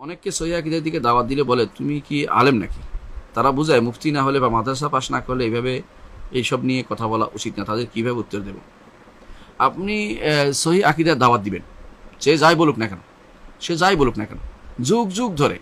অনেককে সহিহ আকীদার দিকে দাওয়াত দিলে বলে তুমি কি আলেম নাকি? তারা বুঝায় মুফতি না হলে বা মাদ্রাসা পাশ না করলে এইভাবে এইসব নিয়ে কথা বলা উচিত না। তাদের কিভাবে উত্তর দেব? আপনি সহিহ আকীদার দাওয়াত দিবেন, সে যাই বলুক না কেন, যুগ যুগ ধরে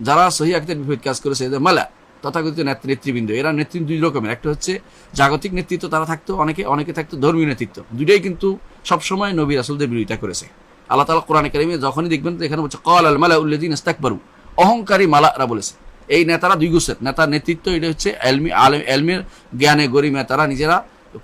যারা সহিহ আকীদার বিপরীত কাজ করেছে এদের মালা তথাকথিত নেতৃবৃন্দ, এরা নেতৃত্ব দুই রকমের। একটা হচ্ছে জাগতিক নেতৃত্ব, তারা থাকতো, অনেকে থাকতো ধর্মীয় নেতৃত্ব। দুইটাই কিন্তু সবসময় নবী রাসূলদের বিরোধিতা করেছে। আল্লাহ তাআলা কোরআনে কারিমে যখনই দেখবেন এখানে বলছে ক্বাল আল মালাউল্লাযীনা ইসতাকবারু, অহংকারী মালারা বলেছে। এই নেতারা দুই গোছের নেতার নেতৃত্ব, এটা হচ্ছে এলমের জ্ঞানে গরিমা, তারা নিজেরা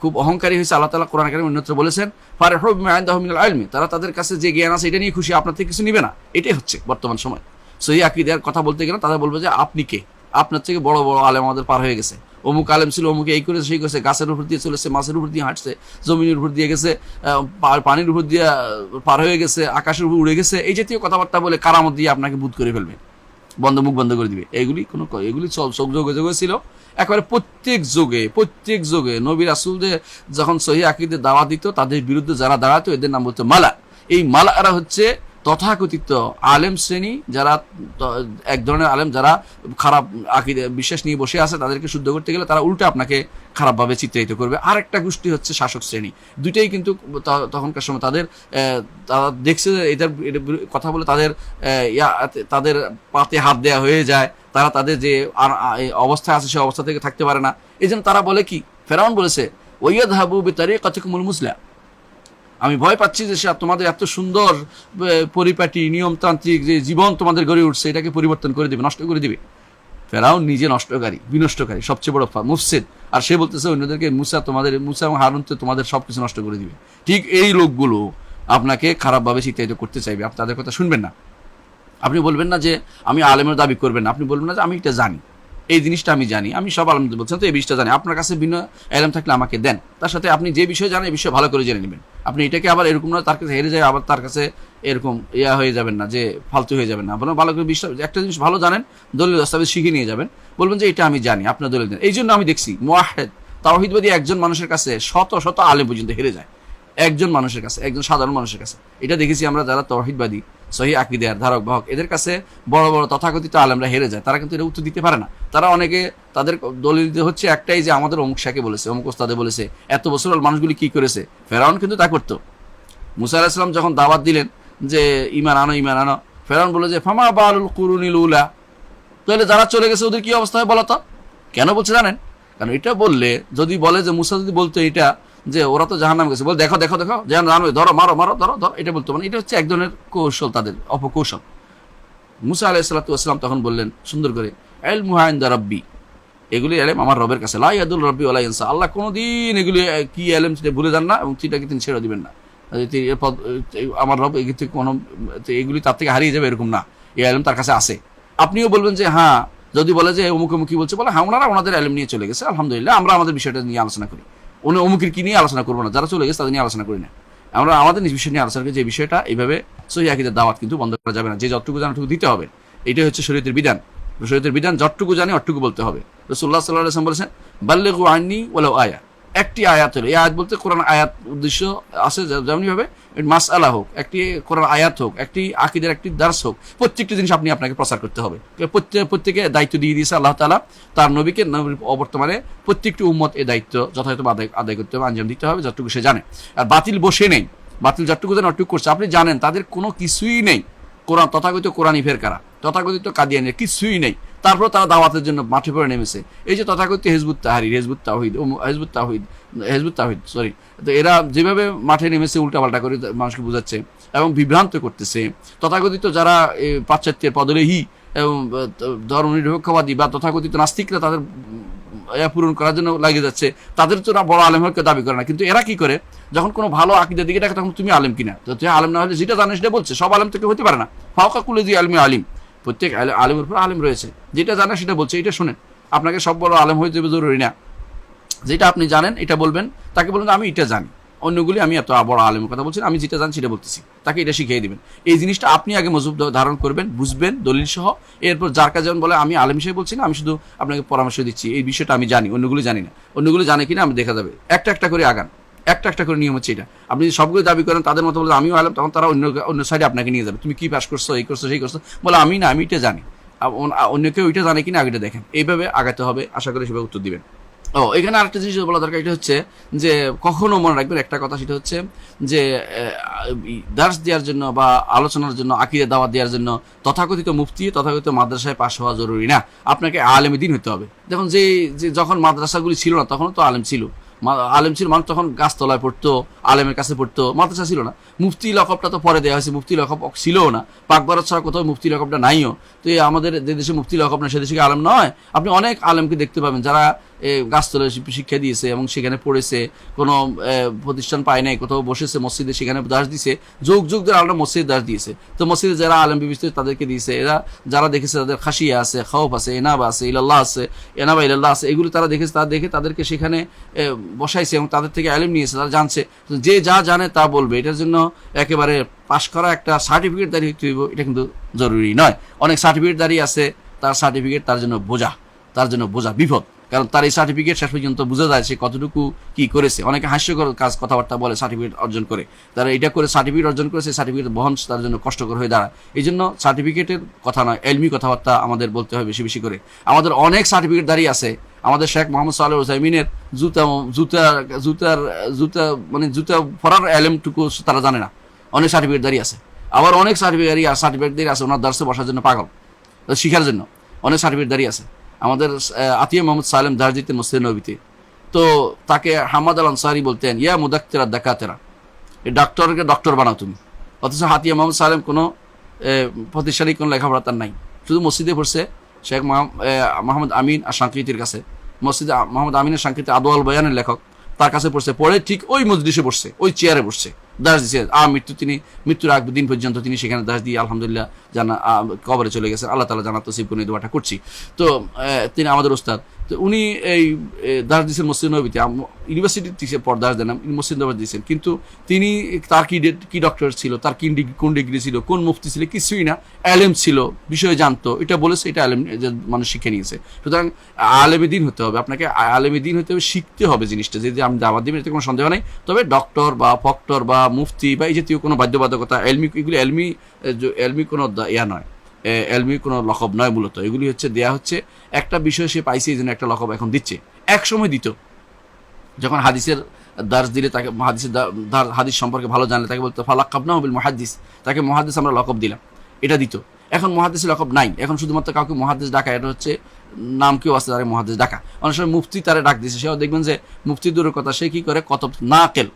খুব অহংকারী হয়েছে। আল্লাহ তাআলা কোরআন কারিমে অন্যত্র বলেছেন ফারহু বিমা ইনদাহুম মিনাল ইলমি, তারা তাদের কাছে যে জ্ঞান আছে এটা নিয়ে খুশি, আপনার থেকে কিছু নিবে না। এটাই হচ্ছে বর্তমান সময়। সহিহ আকীদার কথা বলতে গেলে তারা বলবে যে আপনি কে, আপনার থেকে বড় বড় আলেম আমাদের পার হয়ে গেছে, অমুক আলেম ছিল, অমুকে এই করেছে সেই করেছে, গাছের উপর দিয়ে চলেছে, মাছের উপর দিয়ে হাঁটছে, জমিনের উপর দিয়ে গেছে, পানির উপর দিয়ে পার হয়ে গেছে, আকাশের উপর উড়ে গেছে, এই জাতীয় কথাবার্তা বলে কারামত দিয়ে আপনাকে বুধ করে ফেলবে, মুখ বন্ধ করে দিবে। এগুলি সব যোগে ছিল একেবারে প্রত্যেক যুগে নবী রাসূলদের যখন সহিহ আকীদার দাওয়াত দিত, তাদের বিরুদ্ধে যারা দাঁড়াতো এদের নাম বলতো মালা। এই মালারা হচ্ছে তথাকথিত আলেম শ্রেণী, যারা এক ধরনের আলেম, যারা খারাপ আকীদা বিশ্বাস নিয়ে বসে আছে, তাদেরকে শুদ্ধ করতে গেলে তারা উল্টো আপনাকে খারাপভাবে চিত্রায়িত করবে। আর একটা গোষ্ঠী হচ্ছে শাসক শ্রেণী। দুইটাই কিন্তু তখনকার সময় তারা দেখছে যে এটার কথা বলে তাদের পাতে হাত দেওয়া হয়ে যায়, তারা তাদের যে অবস্থায় আছে সে অবস্থা থেকে থাকতে পারে না। এই জন্য তারা বলে কি, ফেরাউন বলেছে ওয়াইয়াযহাবু বিতারিকাতিকুমুল মুসলা, আমি ভয় পাচ্ছি যে তোমাদের এত সুন্দর পরিপাটি নিয়মতান্ত্রিক যে জীবন তোমাদের গড়ে উঠছে, এটাকে পরিবর্তন করে দিবে, নষ্ট করে দিবে। ফেরাউন নিজে বিনষ্টকারী, সবচেয়ে বড় মুফসিদ, আর সে বলতেছে অন্যদেরকে মুসা এবং হারুন তো তোমাদের সবকিছু নষ্ট করে দিবে। ঠিক এই লোকগুলো আপনাকে খারাপভাবে চিত্রায়িত করতে চাইবে, আপনি তাদের কথা শুনবেন না। আপনি বলবেন না যে আমি আলেমের দাবি করবেন না, আপনি বলবেন না যে আমি এটা জানি, এই জিনিসটা আমি জানি, আমি সব আলেমদের বলছেন তো এই বিষয়টা জানি, আপনার কাছে ভিন্ন এলেম থাকলে আমাকে দেন। তার সাথে আপনি যে বিষয় জানেন এই বিষয়ে ভালো করে জেনে নেবেন। আপনি এটাকে আবার এরকম না তার কাছে হেরে যায়, আবার তার কাছে এরকম হয়ে যাবেন না যে ফালতু হয়ে যাবেন না। আপনার ভালো করে বিশ্বাস, একটা জিনিস ভালো জানেন, দলিল দস্তাবেজ শিখে নিয়ে যাবেন, বলবেন যে এটা আমি জানি, আপনার দলিল দেন। এই জন্য আমি দেখছি মুওয়াহহিদ তাওহীদবাদী একজন মানুষের কাছে শত শত আলেম পর্যন্ত হেরে যায়, একজন মানুষের কাছে, একজন সাধারণ মানুষের কাছে। এটা দেখেছি আমরা, যারা তাওহীদবাদী সহিহ আকীদার ধারক বাহক, এদের কাছে বড় বড় তথাকথিত আলেমরা হেরে যায়। তারা কিন্তু এটা উত্তর দিতে পারে না। তারা অনেকে তাদের দলিল হচ্ছে একটাই যে আমাদের অমুক শাকে বলেছে, অমুক ওস্তাদে বলেছে, এত বছর মানুষগুলি কি করেছে। ফেরাউন কিন্তু তা করতো। মুসা আলাইহিস সালাম যখন দাওয়াত দিলেন যে ঈমান আনো, ফেরাউন বলে যে ফামা বালুল কুরুনিল উলা, তাহলে যারা চলে গেছে ওদের কি অবস্থা হয় বলো তো। কেন বলছে জানেন? কারণ এটা বললে, যদি বলে যে মুসা যদি বলতো এটা যে ওরা তো জাহান্নাম গেছে, বল দেখো জাহান্নাম, ধরো মারো, এটা বলতো। মানে এটা হচ্ছে এক ধরনের কৌশল, তাদের অপকৌশল। মুসা আলাইহিস সালাতু ওয়াস সালাম তখন বললেন সুন্দর করে, ইলমুহা ইনদা রাব্বি, এগুলি এলেম আমার রবের কাছে, লা ইয়াদুল রাব্বি ওয়া লা ইয়ানসা, আল্লাহ কোনোদিন এগুলি কি এলেম সেটা ভুলে যান না এবং সেটাকে তিনি ছেড়ে দিবেন না। আমার রব এগুলি তার থেকে হারিয়ে যাবে এরকম না, এই এলেম তার কাছে আছে। আপনিও বলবেন যে হ্যাঁ, যদি বলে যে অমুক কি বলছে, বলে হ্যাঁ ওনাদের এলেম নিয়ে চলে গেছে, আলহামদুলিল্লাহ, আমরা আমাদের বিষয়টা নিয়ে আলোচনা করি। অমুকের কি নিয়ে আলোচনা করবো না, যারা চলে গেছে তাদের নিয়ে আলোচনা করি না, আমরা আমাদের নিজ বিষয় নিয়ে আলোচনা করি। যে বিষয়টা এইভাবে সহিহ আকীদার দাওয়াত কিন্তু বন্ধ করা যাবে না। যে যতটুকু জানে অতটুকু দিতে হবে, এটাই হচ্ছে শরীয়তের বিধান। যতটুকু জানে অতটুকু বলতে হবে। রাসূলুল্লাহ সাল্লাল্লাহু আলাইহি ওয়াসাল্লাম বলেছেন বাল্লিগু আন্নী ওয়ালাউ আয়া, একটি আয়াত হলো, এই আয়াত বলতে কোরআন আয়াত উদ্দেশ্য আছে, যেমনিভাবে মাসআলা হোক, একটি কোরআন আয়াত হোক, একটি আকীদার একটি দার্স হোক, প্রত্যেকটি জিনিস আপনাকে প্রচার করতে হবে। প্রত্যেকে দায়িত্ব দিয়ে দিয়েছে আল্লাহ তাআলা তার নবীকে। অবর্তমানে প্রত্যেকটি উম্মত এই দায়িত্ব যথাযথভাবে আদায় করতে হবে, আঞ্জাম দিতে হবে, যতটুকু সে জানে। আর বাতিল বসে নেই, বাতিল যতটুকু জানে অতটুকু করছে। আপনি জানেন তাদের কোনো কিছুই নেই, তথাকথিত কোরআনী ফেরকারা, তথাকথিত কাদিয়ানি, কিছুই নেই, তারপর তারা দাওয়াতের জন্য মাঠে পড়ে নেমেছে। এই যে তথাকথিত হিজবুত তাহরীর, হিজবুত তাওহীদ, তো এরা যেভাবে মাঠে নেমেছে উল্টাপাল্টা করে মানুষকে বোঝাচ্ছে এবং বিভ্রান্ত করতেছে। তথাকথিত যারা পাশ্চাত্যের পদলেহী এবং ধর্মনিরপেক্ষবাদী বা তথাকথিত নাস্তিকরা তাদের পূরণ করার জন্য লাগিয়ে যাচ্ছে, তাদের তো বড় আলেম হওয়ার দাবি করে না। কিন্তু এরা কি করে, যখন কোনো ভালো আকীদার দিকে ডাকে তখন তুমি আলেম কিনা, তো তুমি আলেম না হলে যেটা জানে সেটা বলছে। সব আলেম থেকে হতে পারে না, ফাওকা কুল্লি জি আলিম আলিম, প্রত্যেক আলেমের উপর আলেম রয়েছে, যেটা জানে সেটা বলছে, এটা শোনেন। আপনাকে সব বড় আলেম হয়ে যাবে জরুরি না, যেটা আপনি জানেন এটা বলবেন, তাকে বলবেন আমি এটা জানি, অন্যগুলি আমি এত বড় আলেমের কথা বলছি, আমি যেটা জানি সেটা বলতেছি, তাকে এটা শিখিয়ে দিবেন। এই জিনিসটা আপনি আগে মজবুত ধারণ করবেন, বুঝবেন দলিল সহ। এরপর যার কাছে যেমন বলে আমি আলেম হিসেবে বলছি না, আমি শুধু আপনাকে পরামর্শ দিচ্ছি, এই বিষয়টা আমি জানি, অন্যগুলি জানি না, অন্যগুলি জানে কিনা আমি দেখা যাবে। একটা করে আগান, একটা করে নিয়ম হচ্ছে এটা। আপনি যদি সবগুলো দাবি করেন তাদের মতো বলে আমিও আলেম, তখন তারা অন্য সাইডে আপনাকে নিয়ে যাবে, তুমি কি পাস করছো, এই করছো সেই করছো, বলে আমি না, আমি এটা জানি, অন্য কেউ ওইটা জানে কিনা আগে দেখেন। এইভাবে আগাতে হবে, আশা করি সেভাবে উত্তর দিবেন। এখানে আরেকটা জিনিস বলা দরকার, এটা হচ্ছে যে কখনো মনে রাখবেন একটা কথা, সেটা হচ্ছে যে দার্স দেওয়ার জন্য বা আলোচনার জন্য, আকিদা দাওয়াত দেওয়ার জন্য তথাকথিত মুফতি, তথাকথিত মাদ্রাসায় পাশ হওয়া জরুরি না, আপনাকে আলেম দিন হতে হবে। দেখুন যে যখন মাদ্রাসাগুলি ছিল না তখন তো আলেম ছিল, মানুষ তখন গাছতলায় পড়তো, আলেমের কাছে পড়তো, মাদ্রাসা ছিল না। মুফতি লকবটা তো পরে দেওয়া হয়েছে, মুফতি লকব ছিলও না, পাক ভারত ছাড়া কোথাও মুফতি লকবটা নাইও। তো আমাদের যে দেশে মুফতি লকব না সে দেশে আলেম নয়। আপনি অনেক আলেমকে দেখতে পাবেন যারা গাছতলায় শিক্ষা দিয়েছে এবং সেখানে পড়েছে, কোনো প্রতিষ্ঠান পায় নাই, কোথাও বসেছে মসজিদে, সেখানে দাস দিয়েছে, যুগ যুগ ধরে আলাদা মসজিদে দাস দিয়েছে। তো মসজিদে যারা আলেম বিবিষ্ট তাদেরকে দিয়েছে, এরা যারা দেখেছে তাদের খাসিয়া আছে, খাউফ আছে, এনাবা আছে, ইলাল্লাহ আছে, এনাবা ইলাল্লাহ আছে, এগুলো তারা দেখেছে, তারা দেখে তাদেরকে সেখানে বসাইছে এবং তাদের থেকে আলেম নিয়েছে, তারা জানছে, যে যা জানে তা বলবে। এটার জন্য একেবারে পাশ করা একটা সার্টিফিকেট দাঁড়িয়ে এটা কিন্তু জরুরি নয়। অনেক সার্টিফিকেট দাঁড়িয়ে আছে, তার সার্টিফিকেট তার জন্য বোঝা বিপদ, কারণ তার এই সার্টিফিকেট শেষ পর্যন্ত বোঝা যায় সে কতটুকু কি করেছে। অনেকে হাস্যকর কথাবার্তা বলে সার্টিফিকেট অর্জন করে, তারা এটা করে সার্টিফিকেট অর্জন করেছে, সার্টিফিকেট বহন তার জন্য কষ্টকর হয়ে দাঁড়ায়। এই জন্য সার্টিফিকেটের কথা নয়, এলমি কথাবার্তা আমাদের বলতে হয় বেশি বেশি করে। আমাদের অনেক সার্টিফিকেট দাঁড়িয়ে আছে, আমাদের শেখ মোহাম্মদ সালেহ উসাইমিনের জুতা পরার এলএমটুকু তারা জানে না, অনেক সার্টিফিকেট দাঁড়িয়ে আছে। আবার অনেক সার্টিফিকেট দাঁড়িয়ে আছে ওনার দার্সে বসার জন্য পাগল, শিখার জন্য অনেক সার্টিফিকেট দাঁড়িয়ে আছে। আমাদের আতিয়া মোহাম্মদ সালেম দার্জিতে মসজিদ নবীতে, তো তাকে হামাদ আল আনসারি বলতেন, ইয়া মুদাক্কিরা দাকাতেরা, এই ডাক্তারকে ডক্টর বানাও তুমি। অথচ আতিয়া মোহাম্মদ সালেম কোনো প্রতিষ্ঠানিক কোনো লেখাপড়া তার নাই, শুধু মসজিদে পড়ছে শেখ মোহাম্মদ আমিন আর সাংকৃতির কাছে। মসজিদে মোহাম্মদ আমিনের সাংকৃতিক আদওয়াল বয়ানের লেখক, তার কাছে পড়ছে, পড়ে ঠিক ওই মজলিসে বসছে, ওই চেয়ারে বসছে, দাস দিচ্ছে। মৃত্যুর আগ দিন পর্যন্ত তিনি সেখানে দাস দিয়ে আলহামদুলিল্লাহ কবরে চলে গেছেন, আল্লাহ তাআলা জান্নাত নসিব করে দোয়াটা করছি। তো তিনি আমাদের ওস্তাদ, তো উনি এই দাস দিয়েছেন মসজিদ নবীতে, ইউনিভার্সিটিতে পর দাস দেন মসজিদ নবী দিয়েছেন, কিন্তু তিনি তার কি ডক্টর ছিল, তার কোন ডিগ্রি ছিল, কোন মুফতি ছিল, কিছুই না, আলেম ছিল, বিষয় জানতো, এটা বলেছে, এটা আলেম মানুষ শিখে নিয়েছে। সুতরাং আলেমে দিন হতে হবে, আপনাকে আলেমে দিন হতে হবে, শিখতে হবে জিনিসটা, যদি আমি দাওয়াত দিবেন এতে কোনো সন্দেহ নেই। তবে ডক্টর বা ফক্টর বা মুফতি বা এই জাতীয় কোনো বাধ্যবাধকতা, এগুলি এলমি কোনো ইয়া নয়, এলমি কোনো লকব নয়। মূলত এগুলি হচ্ছে দেয়া হচ্ছে একটা বিষয় সে পাইছে, এই জন্য একটা লকব এখন দিচ্ছে। এক সময় দিত, যখন হাদিসের দার্স দিলে তাকে হাদিস সম্পর্কে ভালো জানলে তাকে বলতো ফালাক্কাবনাহু বিল মুহাদ্দিস, তাকে মুহাদ্দিস আমরা লকব দিলাম, এটা দিত। এখন মুহাদ্দিসের লকব নাই, এখন শুধুমাত্র কাউকে মুহাদ্দিস ডাকা, এটা হচ্ছে নাম কেউ আছে তারে মুহাদ্দিস ডাকা। অনেক সময় মুফতি তারে ডাক দিয়েছে, সেও দেখবেন যে মুফতি দূরের কথা, সে কি করে কত নাকেল,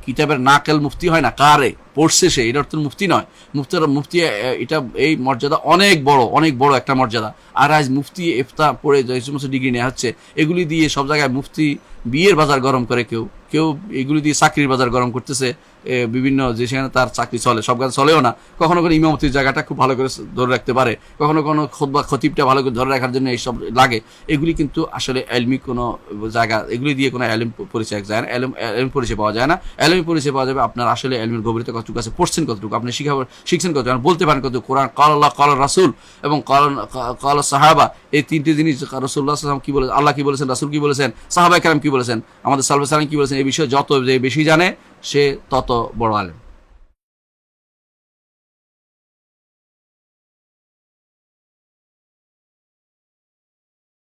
কিতাবের নাকেল মুফতি হয় না, কারে পড়ছে সে, এটা অর্থ মুফতি নয়। মুফতি এটা এই মর্যাদা অনেক বড় একটা মর্যাদা। আর আজ মুফতি ইফতা পড়ে যে সমস্ত ডিগ্রি নেওয়া হচ্ছে, এগুলি দিয়ে সব জায়গায় মুফতি বিয়ের বাজার গরম করে, কেউ এগুলি দিয়ে চাকরির বাজার গরম করতেছে, বিভিন্ন যে সেখানে তার চাকরি চলে, সব কাজ চলেও না। কখনো কোনো ইমামতির জায়গাটা খুব ভালো করে ধরে রাখতে পারে, কখনো কোনো খুতবা খতিবটা ভালো করে ধরে রাখার জন্য এইসব লাগে। এগুলি কিন্তু আসলে এলমি কোনো জায়গা, এগুলি দিয়ে কোনো এলম পরিচয় যায় না, এলম পরিচয় পাওয়া যায় না। এলমি পরিচয় পাওয়া যাবে আপনার আসলে এলমের গভীরতা কতটুকু আছে, পড়ছেন কতটুকু, আপনি শিখছেন কতটুকু, বলতে পারেন কতটুকু। কোরআন কাল আল্লাহ, কাল রাসূল এবং কাল সাহাবা, এই তিনটি জিনিস রাসূলুল্লাহ সাল্লাল্লাহু আলাইহি ওয়াসাল্লাম কি বলেছেন, আল্লাহ কি বলেছেন, রাসূল কি বলেছেন, সাহাবায়ে কেরাম কি বলেছেন, আমাদের সাল্লাল্লাহু আলাইহি ওয়াসাল্লাম কি বলেছেন, এই বিষয়ে যত যে বেশি জানে সে তত বড় আলেম।